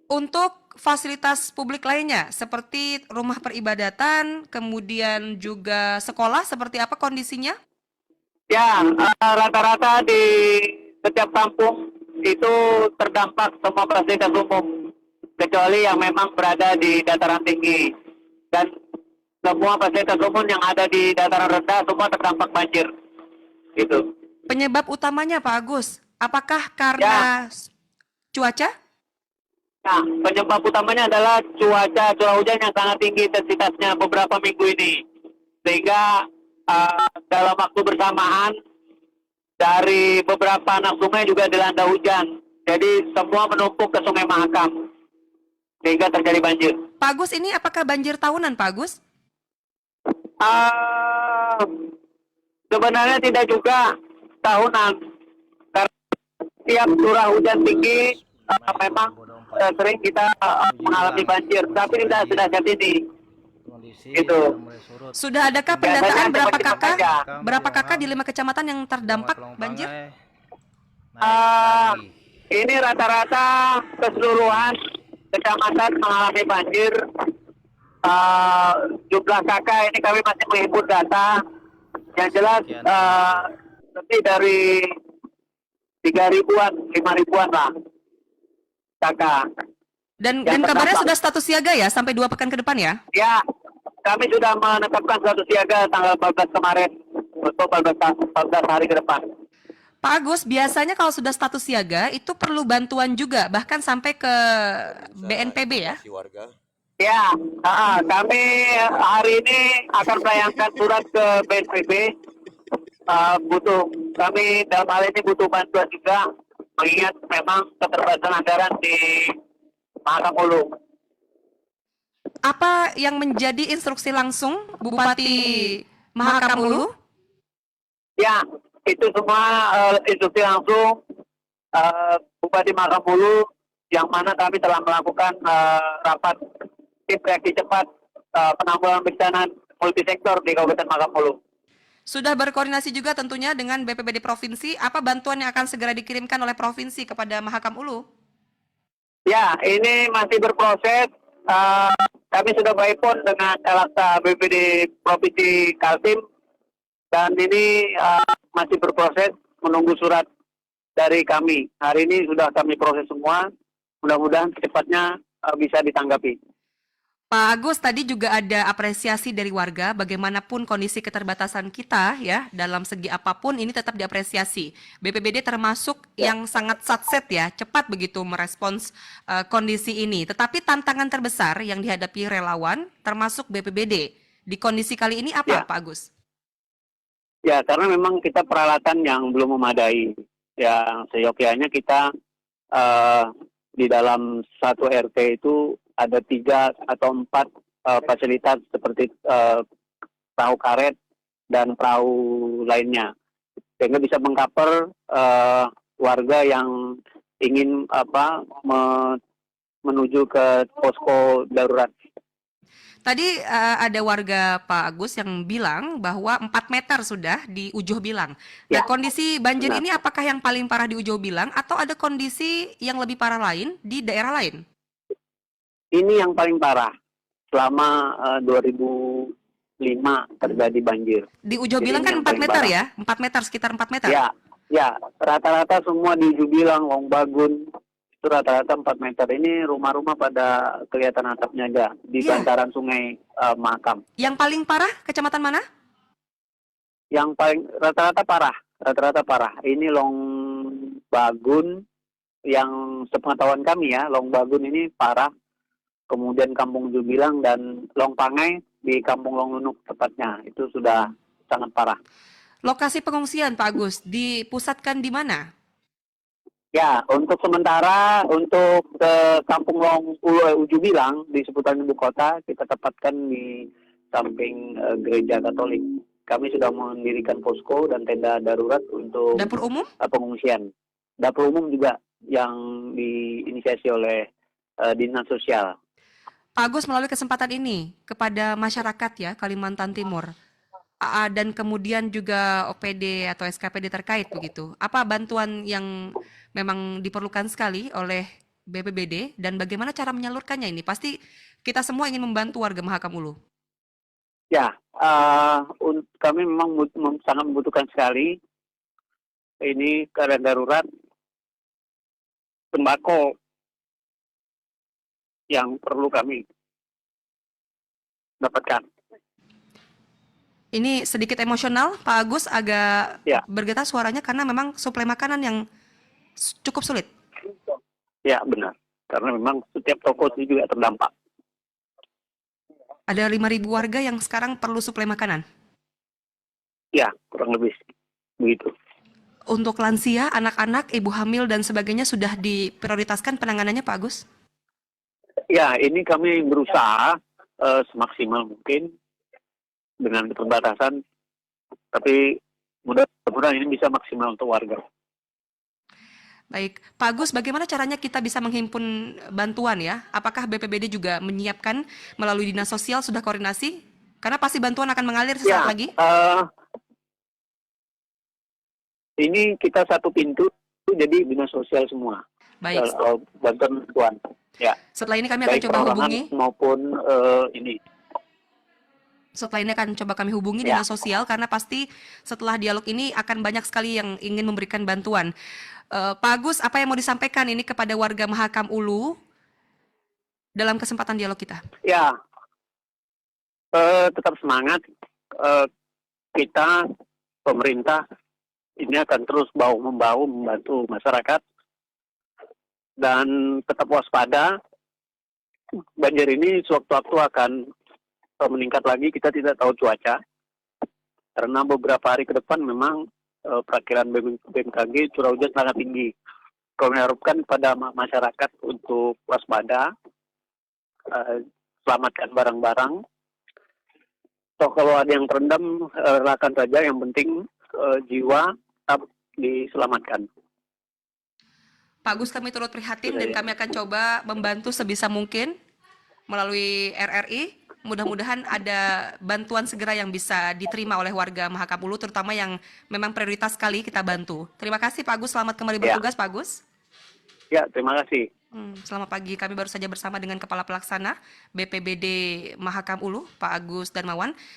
Untuk fasilitas publik lainnya, seperti rumah peribadatan, kemudian juga sekolah, seperti apa kondisinya? Ya, rata-rata di setiap kampung itu terdampak semua fasilitas umum, kecuali yang memang berada di dataran tinggi. Dan semua fasilitas umum yang ada di dataran rendah semua terdampak banjir. Gitu. Penyebab utamanya Pak Agus, apakah Ya, karena cuaca? nah, penyebab utamanya adalah curah hujan yang sangat tinggi intensitasnya beberapa minggu ini. Sehingga dalam waktu bersamaan dari beberapa anak sungai juga dilanda hujan. Jadi semua menumpuk ke Sungai Mahakam sehingga terjadi banjir. Pak Agus, ini apakah banjir tahunan Pak Agus? Uh, Sebenarnya tidak juga tahunan karena setiap curah hujan tinggi memang sering kita mengalami banjir, tapi tidak sedahsyat ini. Itu. Sudah adakah pendataan berapa kakak di 5 kecamatan yang terdampak banjir? Ini rata-rata keseluruhan kecamatan mengalami banjir. Jumlah kakak ini kami masih menghimpun data. Yang jelas lebih dari 3.000-an, 5.000-an lah kakak. Dan kabarnya sudah status siaga ya sampai 2 pekan ke depan ya? Ya, kami sudah menetapkan status siaga tanggal 14 kemarin untuk 14 hari ke depan. Pak Agus, biasanya kalau sudah status siaga itu perlu bantuan juga, bahkan sampai ke BNPB ya? Ya, kami hari ini akan melayangkan surat ke BNPB. Kami dalam hal ini butuh bantuan juga, mengingat memang keterbatasan anggaran di Mahakam Hulu. Apa yang menjadi instruksi langsung Bupati Mahakam Hulu? Ya, itu semua instruksi langsung Bupati Mahakam Hulu, yang mana kami telah melakukan rapat tim reaksi cepat penanggulangan bencana multisektor di Kabupaten Mahakam Hulu. Sudah berkoordinasi juga tentunya dengan BPBD Provinsi, apa bantuan yang akan segera dikirimkan oleh Provinsi kepada Mahakam Hulu? Ya, ini masih berproses. Kami sudah by phone dengan LAKSA BPBD Provinsi Kaltim, dan ini masih berproses menunggu surat dari kami. Hari ini sudah kami proses semua, mudah-mudahan secepatnya bisa ditanggapi. Pak Agus, tadi juga ada apresiasi dari warga, bagaimanapun kondisi keterbatasan kita ya, dalam segi apapun ini tetap diapresiasi. BPBD termasuk yang sangat satset ya, cepat begitu merespons kondisi ini. Tetapi tantangan terbesar yang dihadapi relawan, termasuk BPBD, di kondisi kali ini apa Pak Agus? Ya, karena memang kita peralatan yang belum memadai. Yang seyogyanya kita di dalam satu RT itu ada 3 atau 4 fasilitas seperti perahu karet dan perahu lainnya, sehingga bisa mengcover warga yang ingin menuju ke posko darurat. Tadi ada warga Pak Agus yang bilang bahwa 4 meter sudah di Ujoh Bilang. Nah, kondisi banjir ini apakah yang paling parah di Ujoh Bilang atau ada kondisi yang lebih parah lain di daerah lain? Ini yang paling parah. Selama 2005 terjadi banjir. Di Ujoh Bilang kan 4 meter parah. Ya? 4 meter, sekitar 4 meter? Ya, rata-rata semua di Ujoh Bilang, Longbagun, itu rata-rata 4 meter. Ini rumah-rumah pada kelihatan atapnya aja di bantaran Sungai Mahakam. Yang paling parah kecamatan mana? Yang paling rata-rata parah. Ini Longbagun, yang sepengetahuan kami ya, Longbagun ini parah. Kemudian Kampung Jubilang dan Longpangai di Kampung Longlunuk tepatnya, itu sudah sangat parah. Lokasi pengungsian Pak Agus dipusatkan di mana? Ya, untuk sementara untuk Kampung Jubilang di seputaran ibu kota kita tempatkan di samping gereja Katolik. Kami sudah mendirikan posko dan tenda darurat untuk dapur umum pengungsian. Dapur umum juga yang diinisiasi oleh Dinas Sosial. Pak Agus, melalui kesempatan ini kepada masyarakat ya Kalimantan Timur dan kemudian juga OPD atau SKPD terkait begitu, apa bantuan yang memang diperlukan sekali oleh BPBD dan bagaimana cara menyalurkannya ini? Pasti kita semua ingin membantu warga Mahakam Ulu. Ya, kami memang sangat membutuhkan sekali ini keadaan darurat sembako yang perlu kami dapatkan. Ini sedikit emosional, Pak Agus agak Ya. bergetar suaranya karena memang suplai makanan yang cukup sulit. Ya, benar. Karena memang setiap toko itu juga terdampak. Ada 5.000 warga yang sekarang perlu suplai makanan. Ya, kurang lebih begitu. Untuk lansia, anak-anak, ibu hamil dan sebagainya sudah diprioritaskan penanganannya, Pak Agus? Ya, ini kami berusaha semaksimal mungkin dengan keterbatasan, tapi mudah-mudahan ini bisa maksimal untuk warga. Baik, Pak Agus, bagaimana caranya kita bisa menghimpun bantuan ya? Apakah BPBD juga menyiapkan melalui Dinas Sosial sudah koordinasi? Karena pasti bantuan akan mengalir sesaat lagi. Ini kita satu pintu, jadi Dinas Sosial semua. Baik. Bantuan. Ya. Setelah ini kami akan coba hubungi. Maupun ini. Setelah ini akan coba kami hubungi Dinas Sosial karena pasti setelah dialog ini akan banyak sekali yang ingin memberikan bantuan. Pak Agus, apa yang mau disampaikan ini kepada warga Mahakam Ulu dalam kesempatan dialog kita? Ya, tetap semangat. Kita, pemerintah, ini akan terus bahu-membahu membantu masyarakat. Dan tetap waspada. Banjir ini sewaktu-waktu akan meningkat lagi, kita tidak tahu cuaca. Karena beberapa hari ke depan memang perakiraan BMKG curah hujan sangat tinggi. Kami harapkan pada masyarakat untuk waspada, selamatkan barang-barang. Toh kalau ada yang terendam, relakan saja. Yang penting jiwa tetap diselamatkan. Pak Agus, kami turut prihatin dan kami akan coba membantu sebisa mungkin melalui RRI. Mudah-mudahan ada bantuan segera yang bisa diterima oleh warga Mahakam Ulu, terutama yang memang prioritas sekali kita bantu. Terima kasih Pak Agus, selamat kembali bertugas Pak Agus. Ya, terima kasih. Selamat pagi, kami baru saja bersama dengan Kepala Pelaksana BPBD Mahakam Ulu, Pak Agus Darmawan.